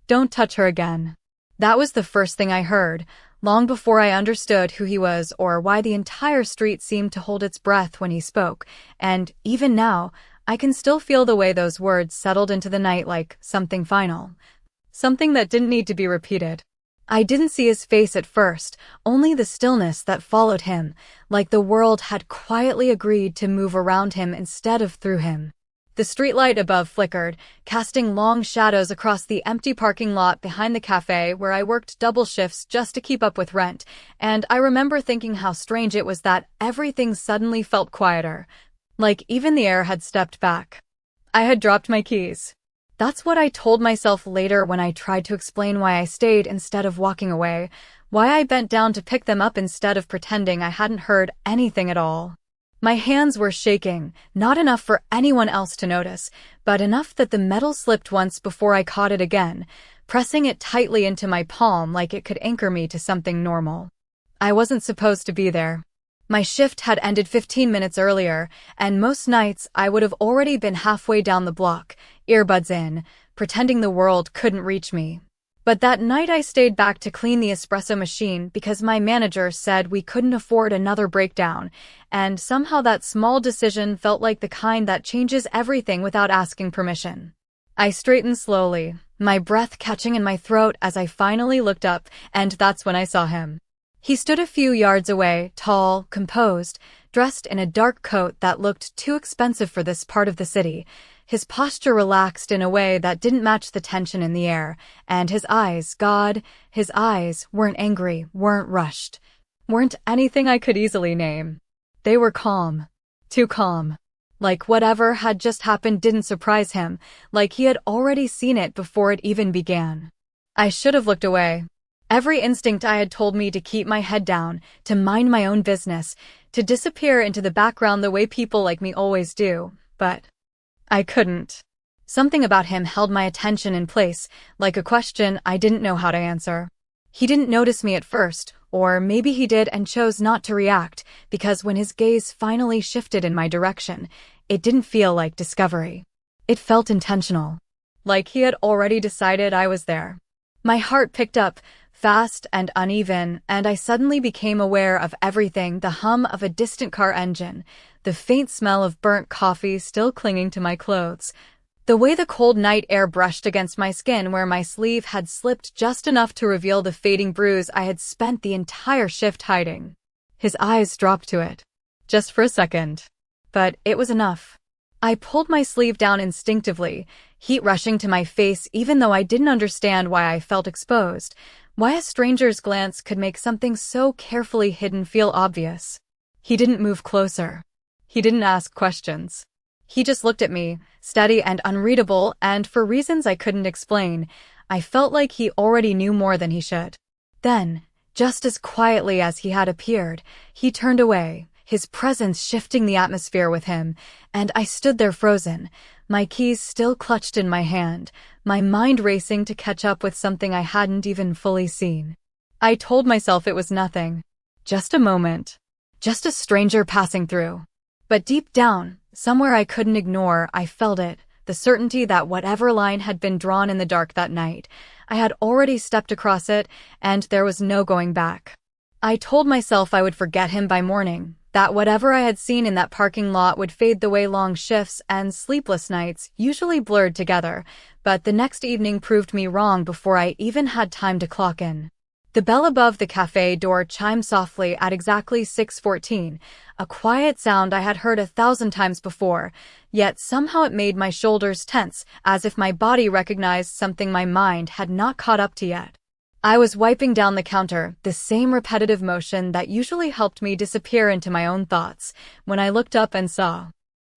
Don't touch her again. That was the first thing I heard, long before I understood who he was or why the entire street seemed to hold its breath when he spoke, and even now, I can still feel the way those words settled into the night like something final. Something that didn't need to be repeated. I didn't see his face at first, only the stillness that followed him, like the world had quietly agreed to move around him instead of through him. The streetlight above flickered, casting long shadows across the empty parking lot behind the cafe where I worked double shifts just to keep up with rent, and I remember thinking how strange it was that everything suddenly felt quieter, like even the air had stepped back. I had dropped my keys. That's what I told myself later when I tried to explain why I stayed instead of walking away, why I bent down to pick them up instead of pretending I hadn't heard anything at all. My hands were shaking, not enough for anyone else to notice, but enough that the metal slipped once before I caught it again, pressing it tightly into my palm like it could anchor me to something normal. I wasn't supposed to be there. My shift had ended 15 minutes earlier, and most nights I would have already been halfway down the block, earbuds in, pretending the world couldn't reach me. But that night I stayed back to clean the espresso machine because my manager said we couldn't afford another breakdown, and somehow that small decision felt like the kind that changes everything without asking permission. I straightened slowly, my breath catching in my throat as I finally looked up, and that's when I saw him. He stood a few yards away, tall, composed, dressed in a dark coat that looked too expensive for this part of the city, his posture relaxed in a way that didn't match the tension in the air, and his eyes, God, his eyes weren't angry, weren't rushed, weren't anything I could easily name. They were calm. Too calm. Like whatever had just happened didn't surprise him, like he had already seen it before it even began. I should have looked away. Every instinct I had told me to keep my head down, to mind my own business, to disappear into the background the way people like me always do, but I couldn't. Something about him held my attention in place, like a question I didn't know how to answer. He didn't notice me at first, or maybe he did and chose not to react, because when his gaze finally shifted in my direction, it didn't feel like discovery. It felt intentional. Like he had already decided I was there. My heart picked up, fast and uneven, and I suddenly became aware of everything: the hum of a distant car engine, the faint smell of burnt coffee still clinging to my clothes, the way the cold night air brushed against my skin where my sleeve had slipped just enough to reveal the fading bruise I had spent the entire shift hiding. His eyes dropped to it. Just for a second. But it was enough. I pulled my sleeve down instinctively, heat rushing to my face even though I didn't understand why I felt exposed, why a stranger's glance could make something so carefully hidden feel obvious. He didn't move closer. He didn't ask questions. He just looked at me, steady and unreadable, and for reasons I couldn't explain, I felt like he already knew more than he should. Then, just as quietly as he had appeared, he turned away, his presence shifting the atmosphere with him, and I stood there frozen, my keys still clutched in my hand, my mind racing to catch up with something I hadn't even fully seen. I told myself it was nothing. Just a moment. Just a stranger passing through. But deep down, somewhere I couldn't ignore, I felt it, the certainty that whatever line had been drawn in the dark that night, I had already stepped across it, and there was no going back. I told myself I would forget him by morning, that whatever I had seen in that parking lot would fade the way long shifts and sleepless nights usually blurred together, but the next evening proved me wrong before I even had time to clock in. The bell above the cafe door chimed softly at exactly 6:14, a quiet sound I had heard 1,000 times before, yet somehow it made my shoulders tense, as if my body recognized something my mind had not caught up to yet. I was wiping down the counter, the same repetitive motion that usually helped me disappear into my own thoughts, when I looked up and saw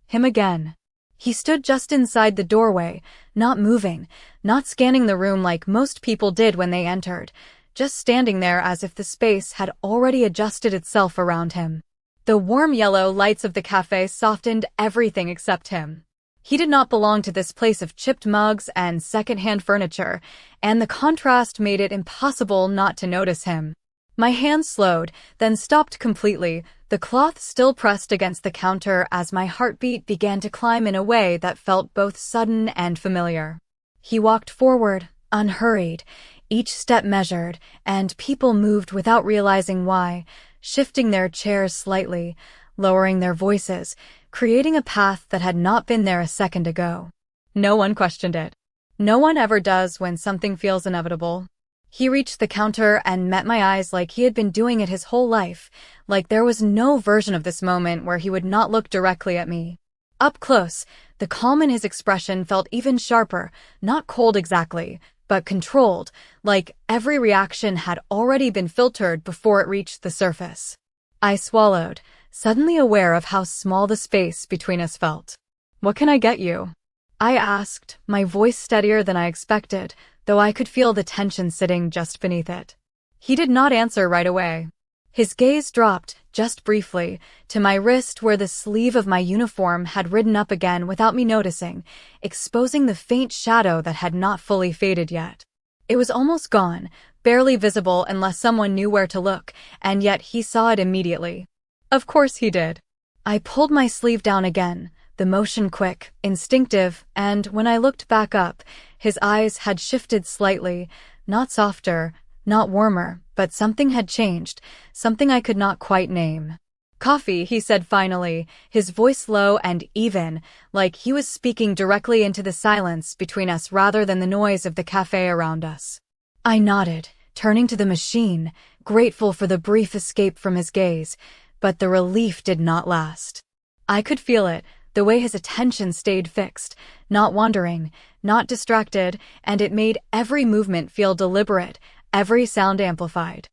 him again. He stood just inside the doorway, not moving, not scanning the room like most people did when they entered, just standing there as if the space had already adjusted itself around him. The warm yellow lights of the cafe softened everything except him. He did not belong to this place of chipped mugs and second-hand furniture, and the contrast made it impossible not to notice him. My hand slowed, then stopped completely, the cloth still pressed against the counter as my heartbeat began to climb in a way that felt both sudden and familiar. He walked forward, unhurried, each step measured, and people moved without realizing why, shifting their chairs slightly, lowering their voices, creating a path that had not been there a second ago. No one questioned it. No one ever does when something feels inevitable. He reached the counter and met my eyes like he had been doing it his whole life, like there was no version of this moment where he would not look directly at me. Up close, the calm in his expression felt even sharper, not cold exactly, but controlled, like every reaction had already been filtered before it reached the surface. I swallowed, suddenly aware of how small the space between us felt. "What can I get you?" I asked, my voice steadier than I expected, though I could feel the tension sitting just beneath it. He did not answer right away. His gaze dropped, just briefly, to my wrist where the sleeve of my uniform had ridden up again without me noticing, exposing the faint shadow that had not fully faded yet. It was almost gone, barely visible unless someone knew where to look, and yet he saw it immediately. Of course he did. I pulled my sleeve down again, the motion quick, instinctive, and when I looked back up, his eyes had shifted slightly, not softer, not warmer, but something had changed, something I could not quite name. "Coffee," he said finally, his voice low and even, like he was speaking directly into the silence between us rather than the noise of the cafe around us. I nodded, turning to the machine, grateful for the brief escape from his gaze, but the relief did not last. I could feel it, the way his attention stayed fixed, not wandering, not distracted, and it made every movement feel deliberate, every sound amplified.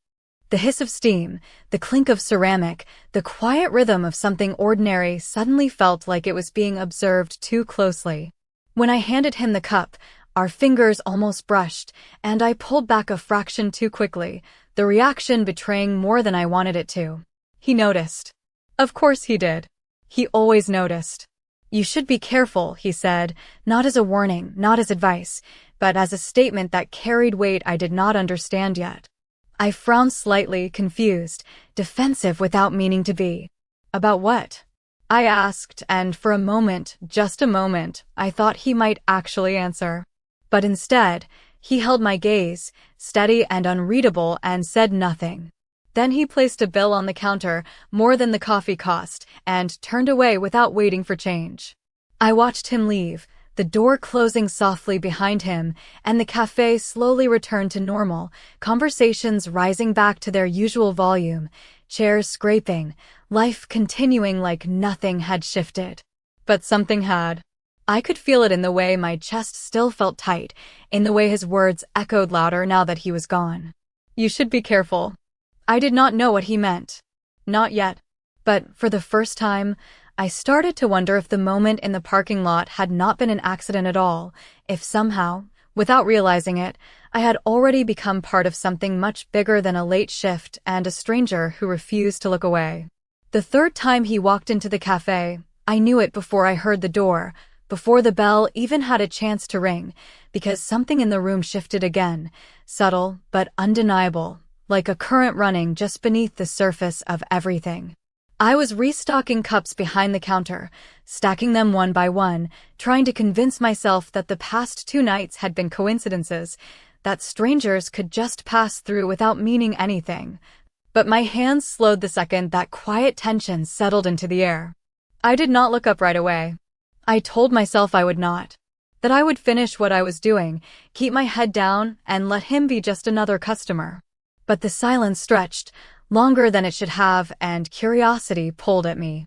The hiss of steam, the clink of ceramic, the quiet rhythm of something ordinary suddenly felt like it was being observed too closely. When I handed him the cup, our fingers almost brushed, and I pulled back a fraction too quickly, the reaction betraying more than I wanted it to. He noticed. Of course he did. He always noticed. "You should be careful," he said, not as a warning, not as advice, but as a statement that carried weight I did not understand yet. I frowned slightly, confused, defensive without meaning to be. "About what?" I asked, and for a moment, just a moment, I thought he might actually answer. But instead, he held my gaze, steady and unreadable, and said nothing. Then he placed a bill on the counter, more than the coffee cost, and turned away without waiting for change. I watched him leave, the door closing softly behind him, and the cafe slowly returned to normal, conversations rising back to their usual volume, chairs scraping, life continuing like nothing had shifted. But something had. I could feel it in the way my chest still felt tight, in the way his words echoed louder now that he was gone. "You should be careful." I did not know what he meant. Not yet. But for the first time, I started to wonder if the moment in the parking lot had not been an accident at all, if somehow, without realizing it, I had already become part of something much bigger than a late shift and a stranger who refused to look away. The third time he walked into the cafe, I knew it before I heard the door, before the bell even had a chance to ring, because something in the room shifted again, subtle but undeniable, like a current running just beneath the surface of everything. I was restocking cups behind the counter, stacking them one by one, trying to convince myself that the past 2 nights had been coincidences, that strangers could just pass through without meaning anything. But my hands slowed the second that quiet tension settled into the air. I did not look up right away. I told myself I would not. That I would finish what I was doing, keep my head down, and let him be just another customer. But the silence stretched, longer than it should have, and curiosity pulled at me.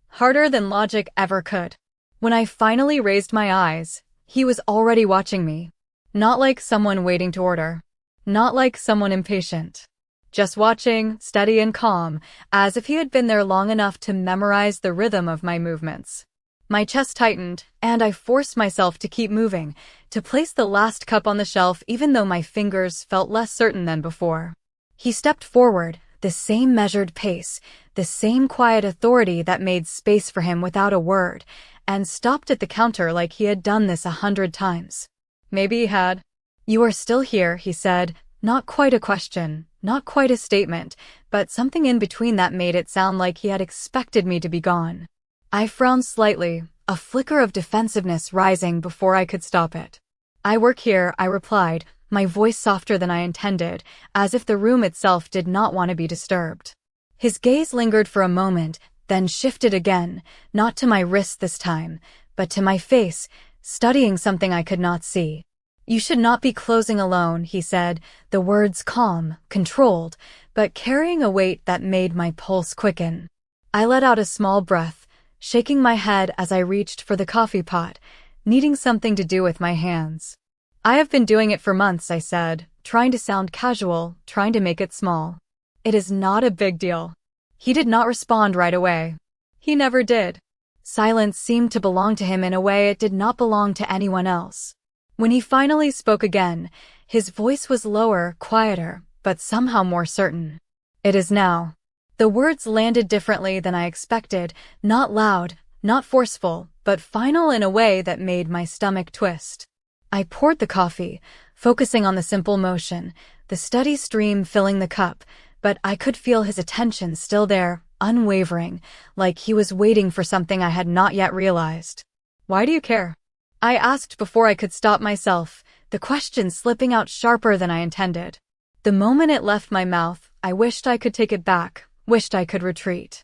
Harder than logic ever could. When I finally raised my eyes, he was already watching me. Not like someone waiting to order. Not like someone impatient. Just watching, steady and calm, as if he had been there long enough to memorize the rhythm of my movements. My chest tightened, and I forced myself to keep moving, to place the last cup on the shelf even though my fingers felt less certain than before. He stepped forward, the same measured pace, the same quiet authority that made space for him without a word, and stopped at the counter like he had done this 100 times. Maybe he had. "You are still here," he said, not quite a question, not quite a statement, but something in between that made it sound like he had expected me to be gone. I frowned slightly, a flicker of defensiveness rising before I could stop it. I work here, I replied, my voice softer than I intended, as if the room itself did not want to be disturbed. His gaze lingered for a moment, then shifted again, not to my wrist this time, but to my face, studying something I could not see. You should not be closing alone, he said, the words calm, controlled, but carrying a weight that made my pulse quicken. I let out a small breath, shaking my head as I reached for the coffee pot, needing something to do with my hands. I have been doing it for months, I said, trying to sound casual, trying to make it small. It is not a big deal. He did not respond right away. He never did. Silence seemed to belong to him in a way it did not belong to anyone else. When he finally spoke again, his voice was lower, quieter, but somehow more certain. It is now. The words landed differently than I expected, not loud, not forceful, but final in a way that made my stomach twist. I poured the coffee, focusing on the simple motion, the steady stream filling the cup, but I could feel his attention still there, unwavering, like he was waiting for something I had not yet realized. Why do you care? I asked before I could stop myself, the question slipping out sharper than I intended. The moment it left my mouth, I wished I could take it back, wished I could retreat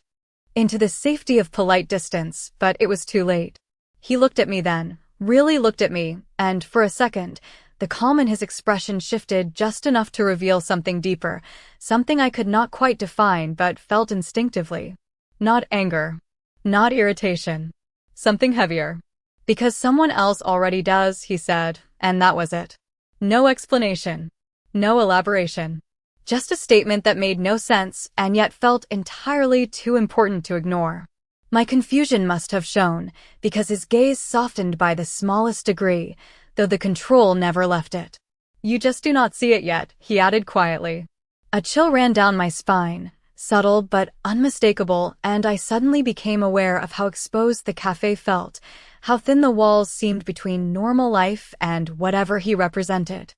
into the safety of polite distance, but it was too late. He looked at me then, really looked at me, and for a second, the calm in his expression shifted just enough to reveal something deeper, something I could not quite define but felt instinctively. Not anger. Not irritation. Something heavier. Because someone else already does, he said, and that was it. No explanation. No elaboration. Just a statement that made no sense and yet felt entirely too important to ignore. My confusion must have shown, because his gaze softened by the smallest degree, though the control never left it. You just do not see it yet, he added quietly. A chill ran down my spine, subtle but unmistakable, and I suddenly became aware of how exposed the cafe felt, how thin the walls seemed between normal life and whatever he represented.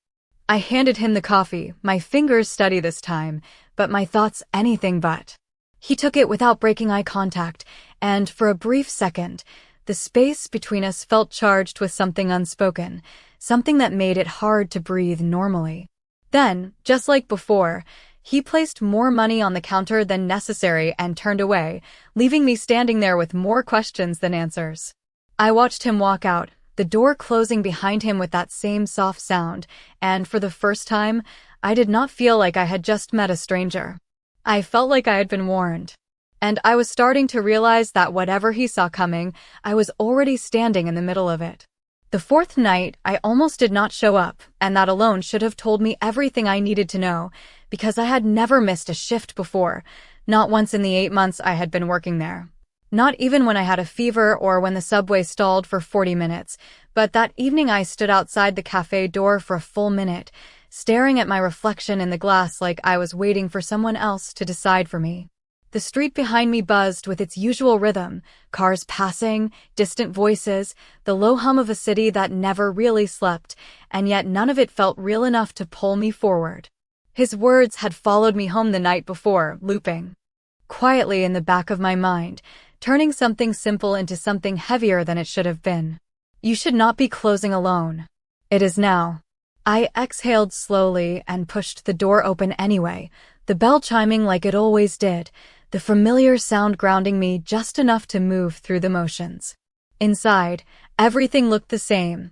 I handed him the coffee, my fingers steady this time, but my thoughts anything but. He took it without breaking eye contact, and for a brief second, the space between us felt charged with something unspoken, something that made it hard to breathe normally. Then, just like before, he placed more money on the counter than necessary and turned away, leaving me standing there with more questions than answers. I watched him walk out, the door closing behind him with that same soft sound, and for the first time, I did not feel like I had just met a stranger. I felt like I had been warned. And I was starting to realize that whatever he saw coming, I was already standing in the middle of it. The fourth night, I almost did not show up, and that alone should have told me everything I needed to know, because I had never missed a shift before, not once in the 8 months I had been working there. Not even when I had a fever or when the subway stalled for 40 minutes, but that evening I stood outside the cafe door for a full minute, staring at my reflection in the glass like I was waiting for someone else to decide for me. The street behind me buzzed with its usual rhythm, cars passing, distant voices, the low hum of a city that never really slept, and yet none of it felt real enough to pull me forward. His words had followed me home the night before, looping quietly in the back of my mind, turning something simple into something heavier than it should have been. You should not be closing alone. It is now. I exhaled slowly and pushed the door open anyway, the bell chiming like it always did, the familiar sound grounding me just enough to move through the motions. Inside, everything looked the same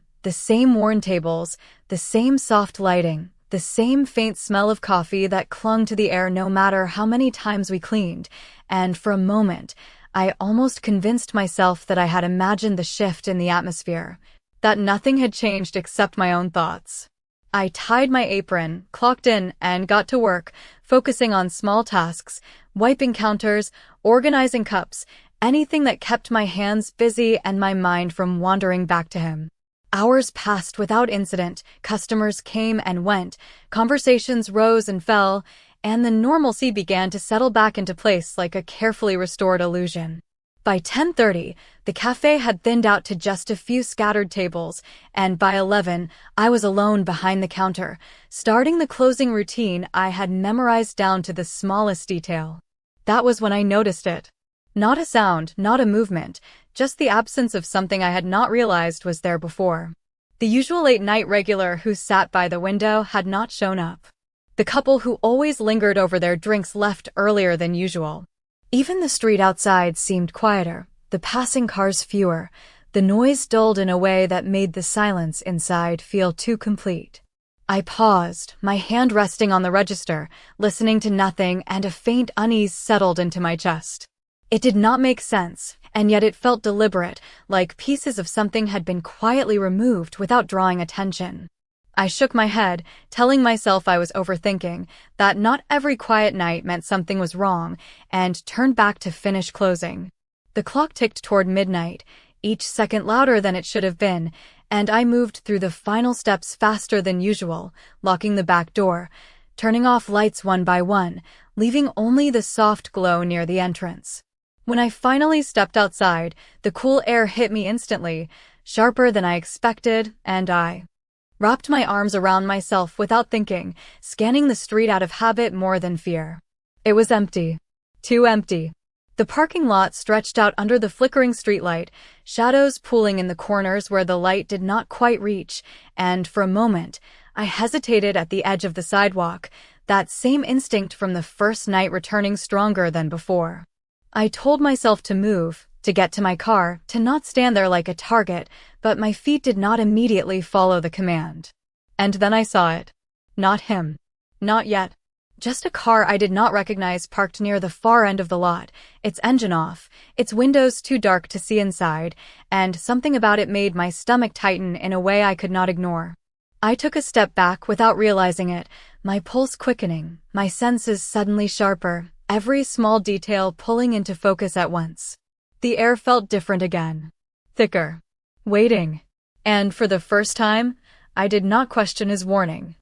worn tables, the same soft lighting, the same faint smell of coffee that clung to the air no matter how many times we cleaned, and for a moment, I almost convinced myself that I had imagined the shift in the atmosphere, that nothing had changed except my own thoughts. I tied my apron, clocked in, and got to work, focusing on small tasks, wiping counters, organizing cups, anything that kept my hands busy and my mind from wandering back to him. Hours passed without incident, customers came and went, conversations rose and fell, and the normalcy began to settle back into place like a carefully restored illusion. By 10:30, the cafe had thinned out to just a few scattered tables, and by 11, I was alone behind the counter, starting the closing routine I had memorized down to the smallest detail. That was when I noticed it. Not a sound, not a movement, just the absence of something I had not realized was there before. The usual late-night regular who sat by the window had not shown up. The couple who always lingered over their drinks left earlier than usual. Even the street outside seemed quieter, the passing cars fewer, the noise dulled in a way that made the silence inside feel too complete. I paused, my hand resting on the register, listening to nothing, and a faint unease settled into my chest. It did not make sense, and yet it felt deliberate, like pieces of something had been quietly removed without drawing attention. I shook my head, telling myself I was overthinking, that not every quiet night meant something was wrong, and turned back to finish closing. The clock ticked toward midnight, each second louder than it should have been, and I moved through the final steps faster than usual, locking the back door, turning off lights one by one, leaving only the soft glow near the entrance. When I finally stepped outside, the cool air hit me instantly, sharper than I expected, and I wrapped my arms around myself without thinking, scanning the street out of habit more than fear. It was empty. Too empty. The parking lot stretched out under the flickering streetlight, shadows pooling in the corners where the light did not quite reach, and for a moment, I hesitated at the edge of the sidewalk, that same instinct from the first night returning stronger than before. I told myself to move, to get to my car, to not stand there like a target, but my feet did not immediately follow the command. And then I saw it. Not him. Not yet. Just a car I did not recognize parked near the far end of the lot, its engine off, its windows too dark to see inside, and something about it made my stomach tighten in a way I could not ignore. I took a step back without realizing it, my pulse quickening, my senses suddenly sharper, every small detail pulling into focus at once. The air felt different again. Thicker. Waiting. And for the first time, I did not question his warning.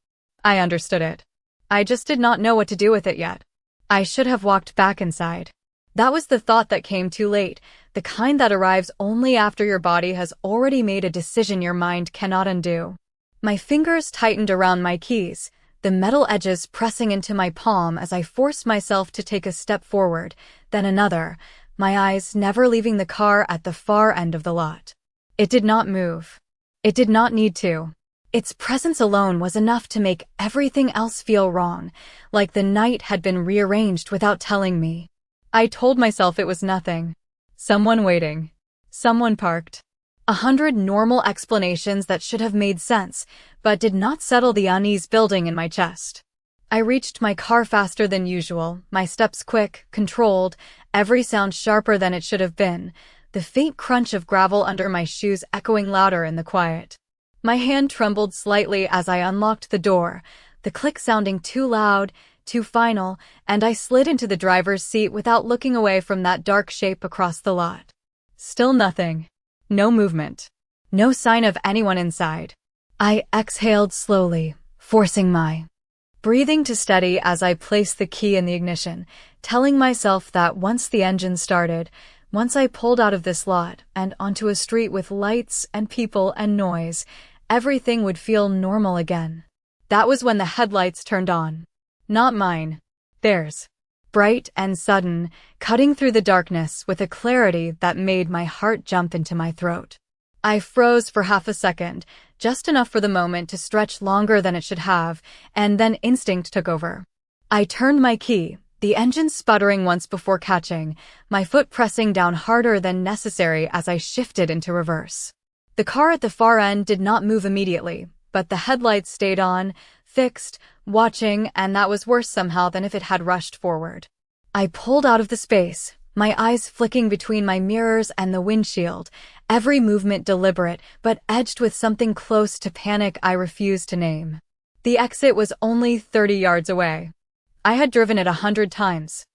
I understood it. I just did not know what to do with it yet. I should have walked back inside. That was the thought that came too late, the kind that arrives only after your body has already made a decision your mind cannot undo. My fingers tightened around my keys, the metal edges pressing into my palm as I forced myself to take a step forward, then another, my eyes never leaving the car at the far end of the lot. It did not move. It did not need to. Its presence alone was enough to make everything else feel wrong, like the night had been rearranged without telling me. I told myself it was nothing. Someone waiting. Someone parked. 100 normal explanations that should have made sense, but did not settle the unease building in my chest. I reached my car faster than usual, my steps quick, controlled, every sound sharper than it should have been, the faint crunch of gravel under my shoes echoing louder in the quiet. My hand trembled slightly as I unlocked the door, the click sounding too loud, too final, and I slid into the driver's seat without looking away from that dark shape across the lot. Still nothing. No movement. No sign of anyone inside. I exhaled slowly, forcing my breathing to steady as I placed the key in the ignition, telling myself that once the engine started, once I pulled out of this lot and onto a street with lights and people and noise, everything would feel normal again. That was when the headlights turned on. Not mine. Theirs. Bright and sudden, cutting through the darkness with a clarity that made my heart jump into my throat. I froze for half a second, just enough for the moment to stretch longer than it should have, and then instinct took over. I turned my key, the engine sputtering once before catching, my foot pressing down harder than necessary as I shifted into reverse. The car at the far end did not move immediately, but the headlights stayed on, fixed, watching, and that was worse somehow than if it had rushed forward. I pulled out of the space, my eyes flicking between my mirrors and the windshield, every movement deliberate, but edged with something close to panic I refused to name. The exit was only 30 yards away. I had driven it 100 times.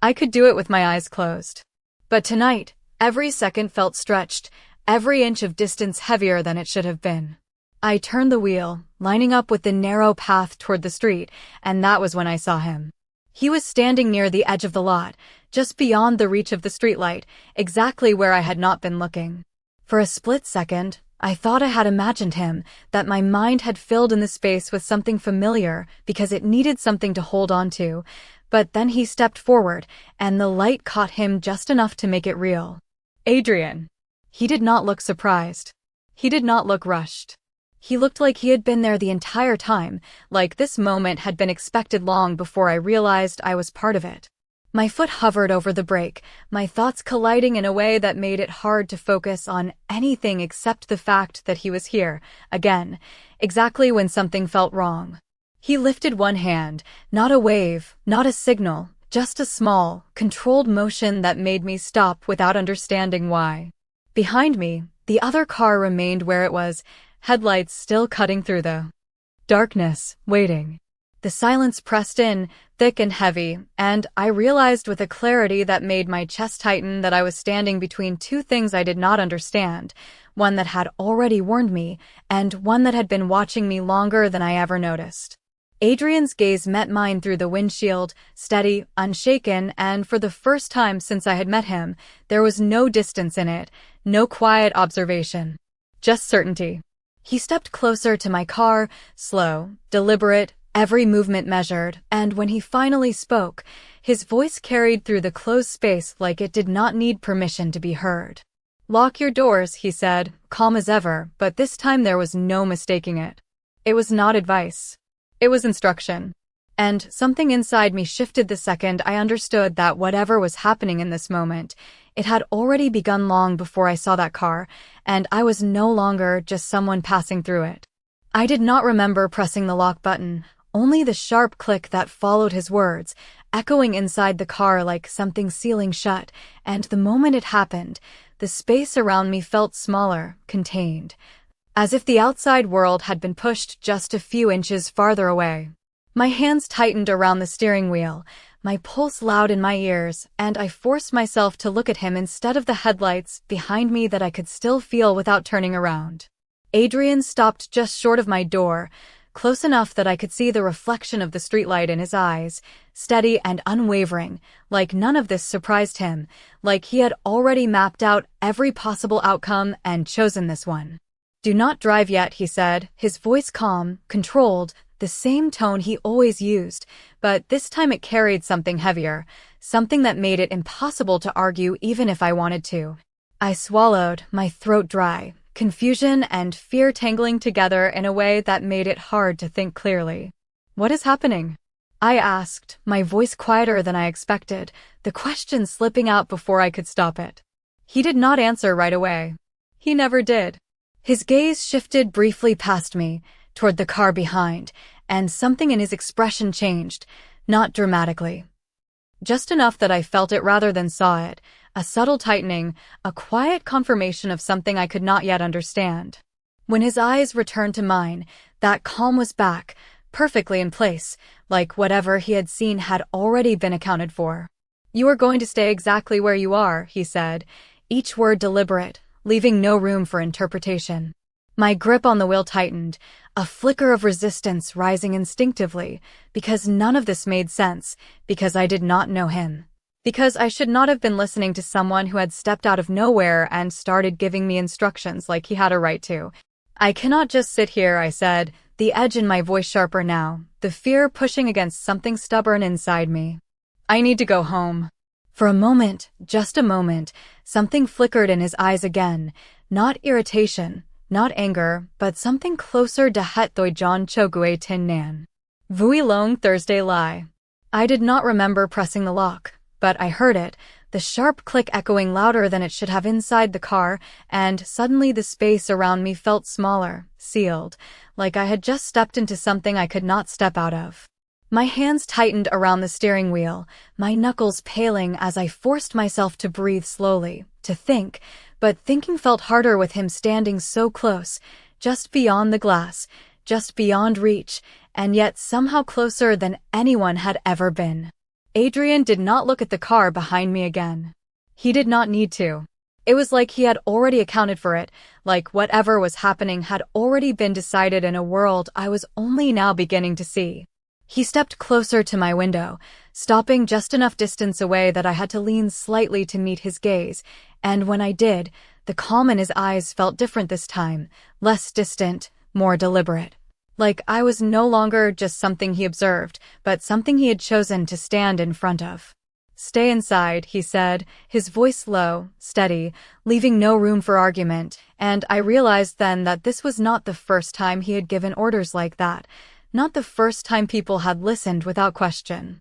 I could do it with my eyes closed. But tonight, every second felt stretched, every inch of distance heavier than it should have been. I turned the wheel, lining up with the narrow path toward the street, and that was when I saw him. He was standing near the edge of the lot, just beyond the reach of the streetlight, exactly where I had not been looking. For a split second, I thought I had imagined him, that my mind had filled in the space with something familiar because it needed something to hold on to, but then he stepped forward, and the light caught him just enough to make it real. Adrian. He did not look surprised. He did not look rushed. He looked like he had been there the entire time, like this moment had been expected long before I realized I was part of it. My foot hovered over the brake, my thoughts colliding in a way that made it hard to focus on anything except the fact that he was here, again, exactly when something felt wrong. He lifted one hand, not a wave, not a signal, just a small, controlled motion that made me stop without understanding why. Behind me, the other car remained where it was, headlights still cutting through the darkness, waiting. The silence pressed in, thick and heavy, and I realized with a clarity that made my chest tighten that I was standing between two things I did not understand, one that had already warned me, and one that had been watching me longer than I ever noticed. Adrian's gaze met mine through the windshield, steady, unshaken, and for the first time since I had met him, there was no distance in it, no quiet observation. Just certainty. He stepped closer to my car, slow, deliberate, every movement measured, and when he finally spoke, his voice carried through the closed space like it did not need permission to be heard. "Lock your doors," he said, calm as ever, but this time there was no mistaking it. It was not advice. It was instruction. And something inside me shifted the second I understood that whatever was happening in this moment, it had already begun long before I saw that car, and I was no longer just someone passing through it. I did not remember pressing the lock button, only the sharp click that followed his words, echoing inside the car like something sealing shut, and the moment it happened, the space around me felt smaller, contained, as if the outside world had been pushed just a few inches farther away. My hands tightened around the steering wheel, my pulse loud in my ears, and I forced myself to look at him instead of the headlights behind me that I could still feel without turning around. Adrian stopped just short of my door, close enough that I could see the reflection of the streetlight in his eyes, steady and unwavering, like none of this surprised him, like he had already mapped out every possible outcome and chosen this one. "Do not drive yet," he said, his voice calm, controlled, the same tone he always used, but this time it carried something heavier, something that made it impossible to argue even if I wanted to. I swallowed, my throat dry, confusion and fear tangling together in a way that made it hard to think clearly. "What is happening?" I asked, my voice quieter than I expected, the question slipping out before I could stop it. He did not answer right away. He never did. His gaze shifted briefly past me, toward the car behind, and something in his expression changed, not dramatically. Just enough that I felt it rather than saw it, a subtle tightening, a quiet confirmation of something I could not yet understand. When his eyes returned to mine, that calm was back, perfectly in place, like whatever he had seen had already been accounted for. "You are going to stay exactly where you are," he said, each word deliberate, leaving no room for interpretation. My grip on the wheel tightened, a flicker of resistance rising instinctively, because none of this made sense, because I did not know him. Because I should not have been listening to someone who had stepped out of nowhere and started giving me instructions like he had a right to. "I cannot just sit here," I said, the edge in my voice sharper now, the fear pushing against something stubborn inside me. "I need to go home." For a moment, just a moment, something flickered in his eyes again, not irritation, not anger, but something closer to het thoi John Chogue Tin Nan. Vui Long Thursday Lie. I did not remember pressing the lock, but I heard it, the sharp click echoing louder than it should have inside the car, and suddenly the space around me felt smaller, sealed, like I had just stepped into something I could not step out of. My hands tightened around the steering wheel, my knuckles paling as I forced myself to breathe slowly, to think, but thinking felt harder with him standing so close, just beyond the glass, just beyond reach, and yet somehow closer than anyone had ever been. Adrian did not look at the car behind me again. He did not need to. It was like he had already accounted for it, like whatever was happening had already been decided in a world I was only now beginning to see. He stepped closer to my window, stopping just enough distance away that I had to lean slightly to meet his gaze, and when I did, the calm in his eyes felt different this time, less distant, more deliberate. Like I was no longer just something he observed, but something he had chosen to stand in front of. "Stay inside," he said, his voice low, steady, leaving no room for argument, and I realized then that this was not the first time he had given orders like that, not the first time people had listened without question.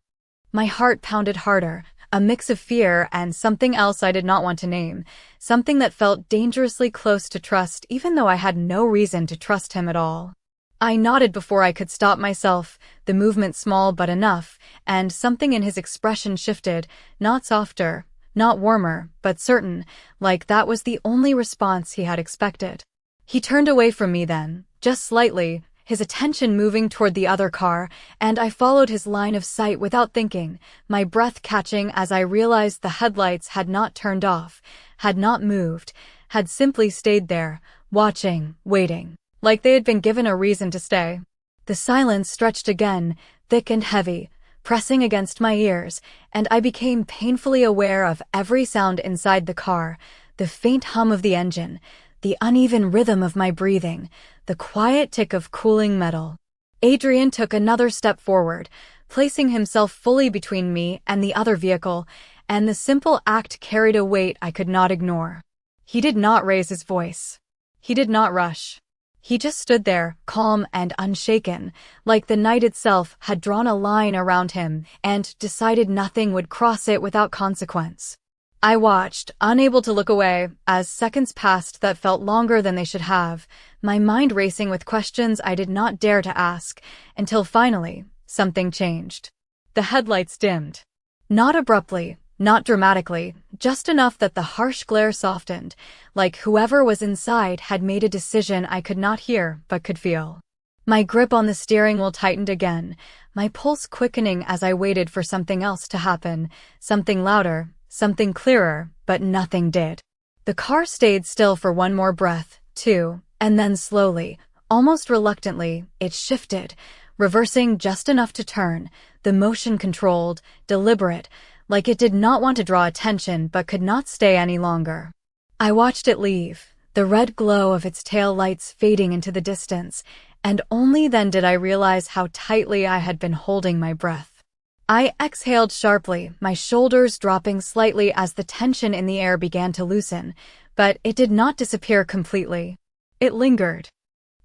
My heart pounded harder, a mix of fear and something else I did not want to name, something that felt dangerously close to trust even though I had no reason to trust him at all. I nodded before I could stop myself, the movement small but enough, and something in his expression shifted, not softer, not warmer, but certain, like that was the only response he had expected. He turned away from me then, just slightly, his attention moving toward the other car, and I followed his line of sight without thinking, my breath catching as I realized the headlights had not turned off, had not moved, had simply stayed there, watching, waiting, like they had been given a reason to stay. The silence stretched again, thick and heavy, pressing against my ears, and I became painfully aware of every sound inside the car, the faint hum of the engine, the uneven rhythm of my breathing, the quiet tick of cooling metal. Adrian took another step forward, placing himself fully between me and the other vehicle, and the simple act carried a weight I could not ignore. He did not raise his voice. He did not rush. He just stood there, calm and unshaken, like the night itself had drawn a line around him and decided nothing would cross it without consequence. I watched, unable to look away, as seconds passed that felt longer than they should have, my mind racing with questions I did not dare to ask, until finally, something changed. The headlights dimmed. Not abruptly, not dramatically, just enough that the harsh glare softened, like whoever was inside had made a decision I could not hear but could feel. My grip on the steering wheel tightened again, my pulse quickening as I waited for something else to happen, something louder, something clearer, but nothing did. The car stayed still for one more breath, two, and then slowly, almost reluctantly, it shifted, reversing just enough to turn, the motion controlled, deliberate, like it did not want to draw attention but could not stay any longer. I watched it leave, the red glow of its tail lights fading into the distance, and only then did I realize how tightly I had been holding my breath. I exhaled sharply, my shoulders dropping slightly as the tension in the air began to loosen, but it did not disappear completely. It lingered.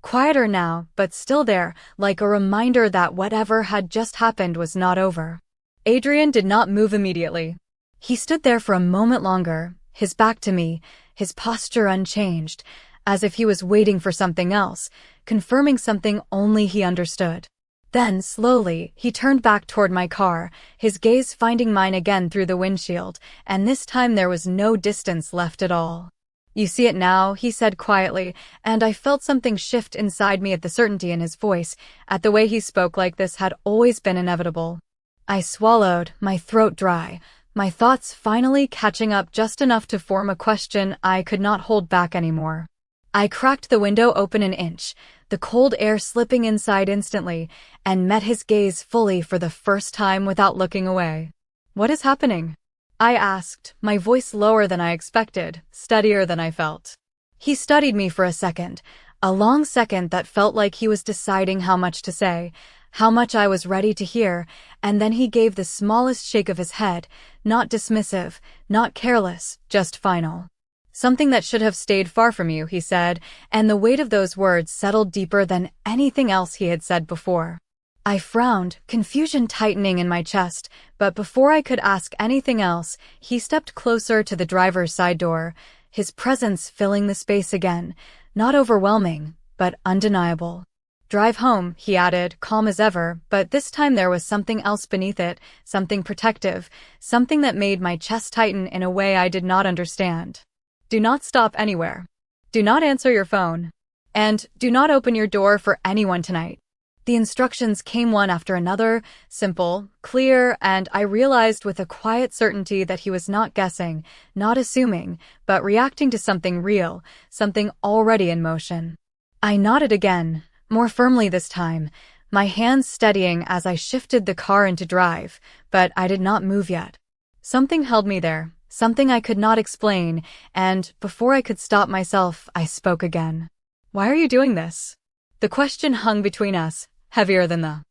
Quieter now, but still there, like a reminder that whatever had just happened was not over. Adrian did not move immediately. He stood there for a moment longer, his back to me, his posture unchanged, as if he was waiting for something else, confirming something only he understood. Then, slowly, he turned back toward my car, his gaze finding mine again through the windshield, and this time there was no distance left at all. "You see it now," he said quietly, and I felt something shift inside me at the certainty in his voice, at the way he spoke like this had always been inevitable. I swallowed, my throat dry, my thoughts finally catching up just enough to form a question I could not hold back anymore. I cracked the window open an inch, the cold air slipping inside instantly, and met his gaze fully for the first time without looking away. "What is happening?" I asked, my voice lower than I expected, steadier than I felt. He studied me for a second, a long second that felt like he was deciding how much to say, how much I was ready to hear, and then he gave the smallest shake of his head, not dismissive, not careless, just final. "Something that should have stayed far from you," he said, and the weight of those words settled deeper than anything else he had said before. I frowned, confusion tightening in my chest, but before I could ask anything else, he stepped closer to the driver's side door, his presence filling the space again, not overwhelming, but undeniable. "Drive home," he added, calm as ever, but this time there was something else beneath it, something protective, something that made my chest tighten in a way I did not understand. "Do not stop anywhere. Do not answer your phone. And do not open your door for anyone tonight." The instructions came one after another, simple, clear, and I realized with a quiet certainty that he was not guessing, not assuming, but reacting to something real, something already in motion. I nodded again, more firmly this time, my hands steadying as I shifted the car into drive, but I did not move yet. Something held me there, something I could not explain, and before I could stop myself, I spoke again. "Why are you doing this?" The question hung between us, heavier than the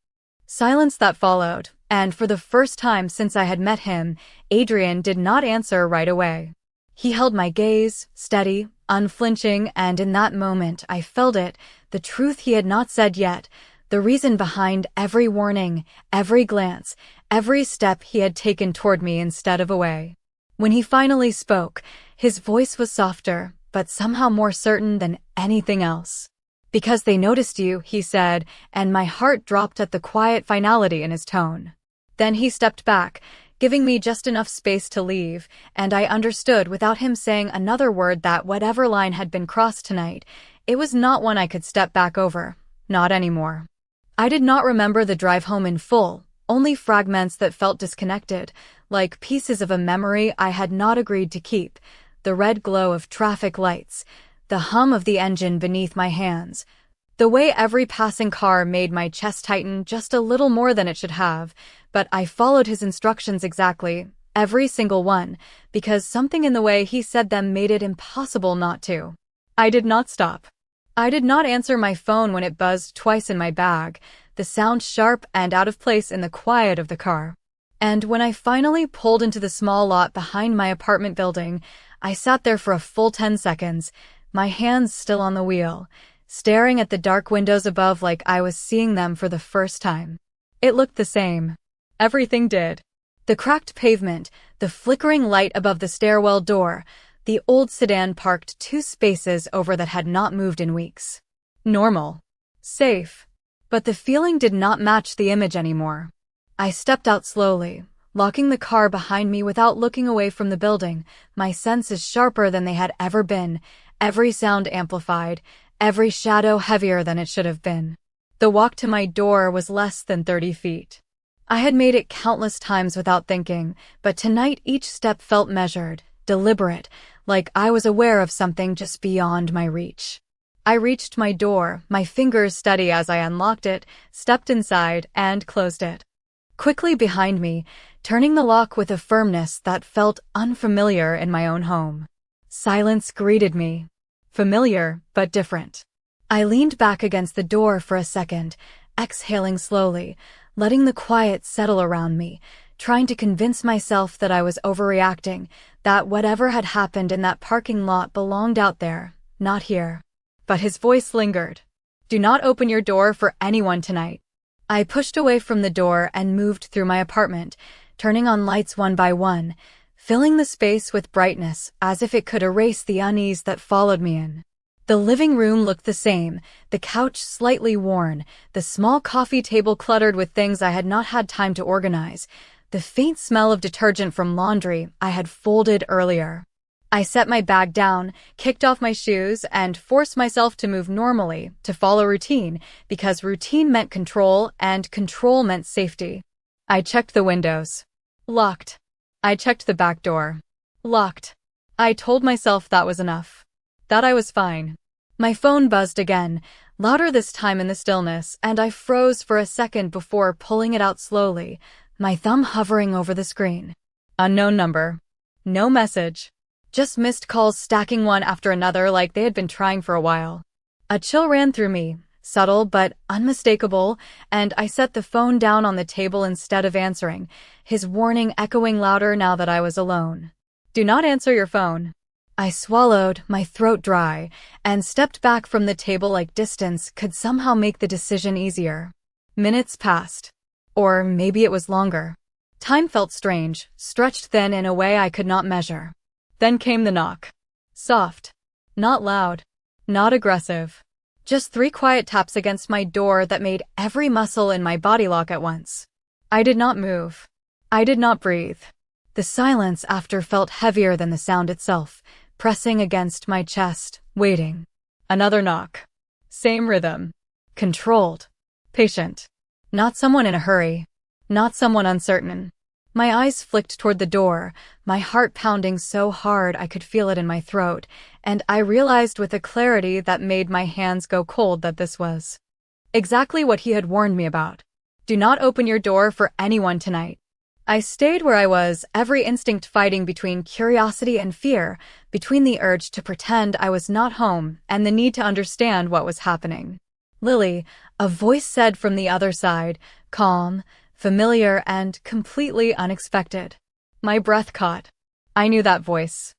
silence that followed, and for the first time since I had met him, Adrian did not answer right away. He held my gaze, steady, unflinching, and in that moment I felt it, the truth he had not said yet, the reason behind every warning, every glance, every step he had taken toward me instead of away. When he finally spoke, his voice was softer, but somehow more certain than anything else. "Because they noticed you," he said, and my heart dropped at the quiet finality in his tone. Then he stepped back, giving me just enough space to leave, and I understood without him saying another word that whatever line had been crossed tonight, it was not one I could step back over. Not anymore. I did not remember the drive home in full, only fragments that felt disconnected, like pieces of a memory I had not agreed to keep. The red glow of traffic lights, the hum of the engine beneath my hands, the way every passing car made my chest tighten just a little more than it should have, but I followed his instructions exactly, every single one, because something in the way he said them made it impossible not to. I did not stop. I did not answer my phone when it buzzed twice in my bag, the sound sharp and out of place in the quiet of the car. And when I finally pulled into the small lot behind my apartment building, I sat there for a full 10 seconds, my hands still on the wheel, staring at the dark windows above like I was seeing them for the first time. It looked the same. Everything did. The cracked pavement, the flickering light above the stairwell door, the old sedan parked 2 spaces over that had not moved in weeks. Normal. Safe. But the feeling did not match the image anymore. I stepped out slowly, locking the car behind me without looking away from the building, my senses sharper than they had ever been, every sound amplified, every shadow heavier than it should have been. The walk to my door was less than 30 feet. I had made it countless times without thinking, but tonight each step felt measured, deliberate, like I was aware of something just beyond my reach. I reached my door, my fingers steady as I unlocked it, stepped inside, and closed it. Quickly behind me, turning the lock with a firmness that felt unfamiliar in my own home. Silence greeted me. Familiar, but different. I leaned back against the door for a second, exhaling slowly, letting the quiet settle around me, trying to convince myself that I was overreacting, that whatever had happened in that parking lot belonged out there, not here. But his voice lingered. "Do not open your door for anyone tonight." I pushed away from the door and moved through my apartment, turning on lights one by one, filling the space with brightness as if it could erase the unease that followed me in. The living room looked the same, the couch slightly worn, the small coffee table cluttered with things I had not had time to organize, the faint smell of detergent from laundry I had folded earlier. I set my bag down, kicked off my shoes, and forced myself to move normally, to follow routine, because routine meant control, and control meant safety. I checked the windows. Locked. I checked the back door. Locked. I told myself that was enough. That I was fine. My phone buzzed again, louder this time in the stillness, and I froze for a second before pulling it out slowly, my thumb hovering over the screen. Unknown number. No message. Just missed calls stacking one after another like they had been trying for a while. A chill ran through me, subtle but unmistakable, and I set the phone down on the table instead of answering, his warning echoing louder now that I was alone. "Do not answer your phone." I swallowed, my throat dry, and stepped back from the table like distance could somehow make the decision easier. Minutes passed. Or maybe it was longer. Time felt strange, stretched thin in a way I could not measure. Then came the knock. Soft. Not loud. Not aggressive. Just 3 quiet taps against my door that made every muscle in my body lock at once. I did not move. I did not breathe. The silence after felt heavier than the sound itself, pressing against my chest, waiting. Another knock. Same rhythm. Controlled. Patient. Not someone in a hurry. Not someone uncertain. My eyes flicked toward the door, my heart pounding so hard I could feel it in my throat, and I realized with a clarity that made my hands go cold that this was exactly what he had warned me about. "Do not open your door for anyone tonight." I stayed where I was, every instinct fighting between curiosity and fear, between the urge to pretend I was not home and the need to understand what was happening. "Lily," a voice said from the other side, calm, familiar, and completely unexpected. My breath caught. I knew that voice.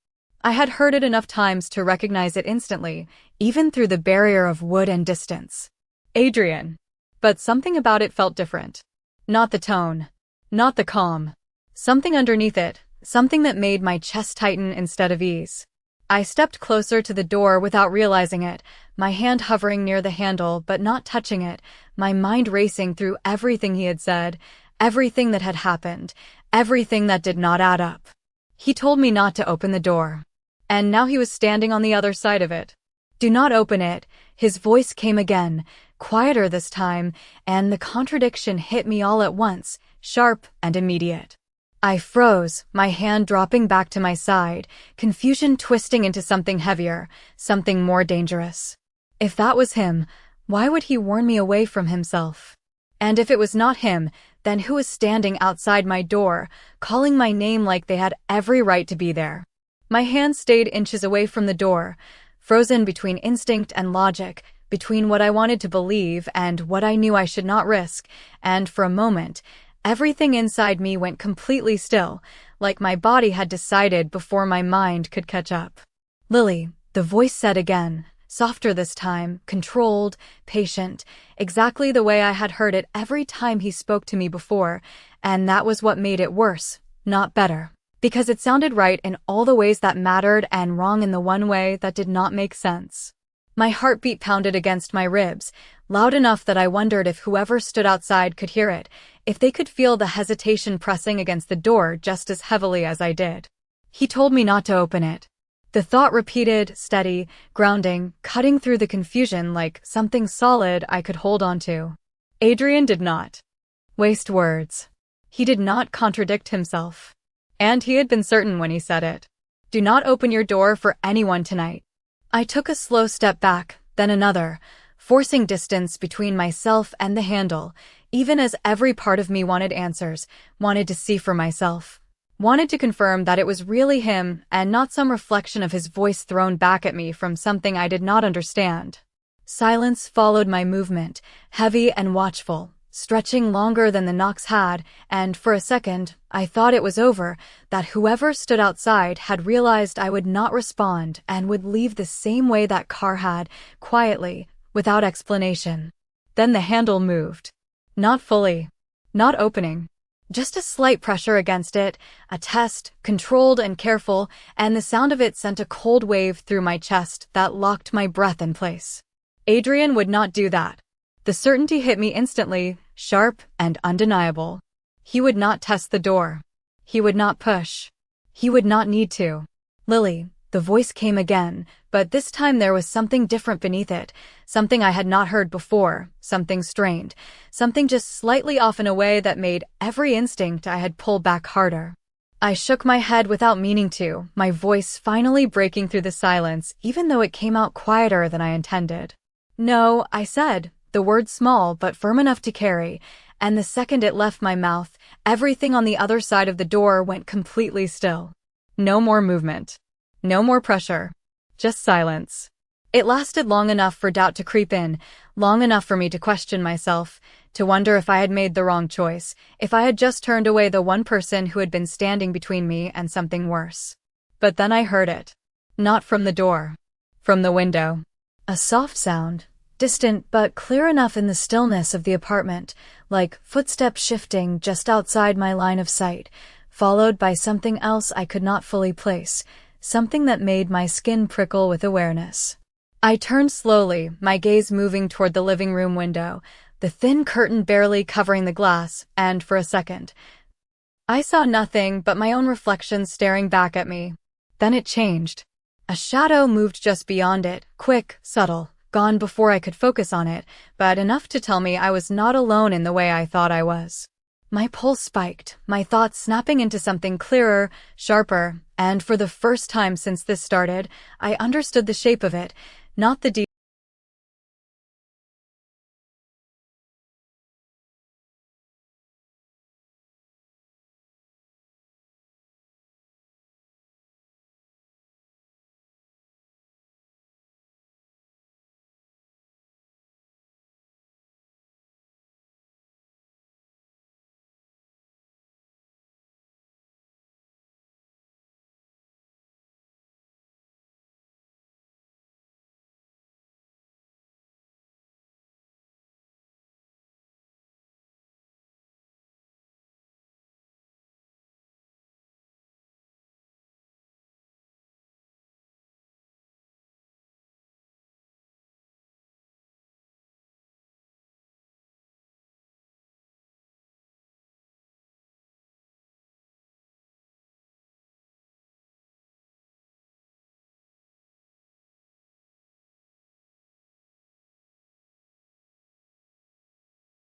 I had heard it enough times to recognize it instantly, even through the barrier of wood and distance. Adrian. But something about it felt different. Not the tone. Not the calm. Something underneath it, something that made my chest tighten instead of ease. I stepped closer to the door without realizing it, my hand hovering near the handle but not touching it, my mind racing through everything he had said, everything that had happened, everything that did not add up. He told me not to open the door. And now he was standing on the other side of it. Do not open it. His voice came again, quieter this time, and the contradiction hit me all at once, sharp and immediate. I froze, my hand dropping back to my side, confusion twisting into something heavier, something more dangerous. If that was him, why would he warn me away from himself? And if it was not him, then who was standing outside my door, calling my name like they had every right to be there? My hand stayed inches away from the door, frozen between instinct and logic, between what I wanted to believe and what I knew I should not risk, and for a moment, everything inside me went completely still, like my body had decided before my mind could catch up. Lily, the voice said again, softer this time, controlled, patient, exactly the way I had heard it every time he spoke to me before, and that was what made it worse, not better. Because it sounded right in all the ways that mattered and wrong in the one way that did not make sense. My heartbeat pounded against my ribs, loud enough that I wondered if whoever stood outside could hear it, if they could feel the hesitation pressing against the door just as heavily as I did. He told me not to open it. The thought repeated, steady, grounding, cutting through the confusion like something solid I could hold on to. Adrian did not waste words. He did not contradict himself. And he had been certain when he said it. Do not open your door for anyone tonight. I took a slow step back, then another, forcing distance between myself and the handle, even as every part of me wanted answers, wanted to see for myself, wanted to confirm that it was really him and not some reflection of his voice thrown back at me from something I did not understand. Silence followed my movement, heavy and watchful, stretching longer than the knocks had, and for a second, I thought it was over, that whoever stood outside had realized I would not respond and would leave the same way that car had, quietly, without explanation. Then the handle moved. Not fully. Not opening. Just a slight pressure against it, a test, controlled and careful, and the sound of it sent a cold wave through my chest that locked my breath in place. Adrian would not do that. The certainty hit me instantly, sharp and undeniable. He would not test the door. He would not push. He would not need to. Lily, the voice came again, but this time there was something different beneath it, something I had not heard before, something strained, something just slightly off in a way that made every instinct I had pull back harder. I shook my head without meaning to, my voice finally breaking through the silence, even though it came out quieter than I intended. No, I said, the word small but firm enough to carry, and the second it left my mouth, everything on the other side of the door went completely still. No more movement. No more pressure. Just silence. It lasted long enough for doubt to creep in, long enough for me to question myself, to wonder if I had made the wrong choice, if I had just turned away the one person who had been standing between me and something worse. But then I heard it. Not from the door. From the window. A soft sound. Distant but clear enough in the stillness of the apartment, like footsteps shifting just outside my line of sight, followed by something else I could not fully place, something that made my skin prickle with awareness. I turned slowly, my gaze moving toward the living room window, the thin curtain barely covering the glass, and for a second, I saw nothing but my own reflection staring back at me. Then it changed. A shadow moved just beyond it, quick, subtle. Gone before I could focus on it, but enough to tell me I was not alone in the way I thought I was. My pulse spiked, my thoughts snapping into something clearer, sharper, and for the first time since this started, I understood the shape of it, not the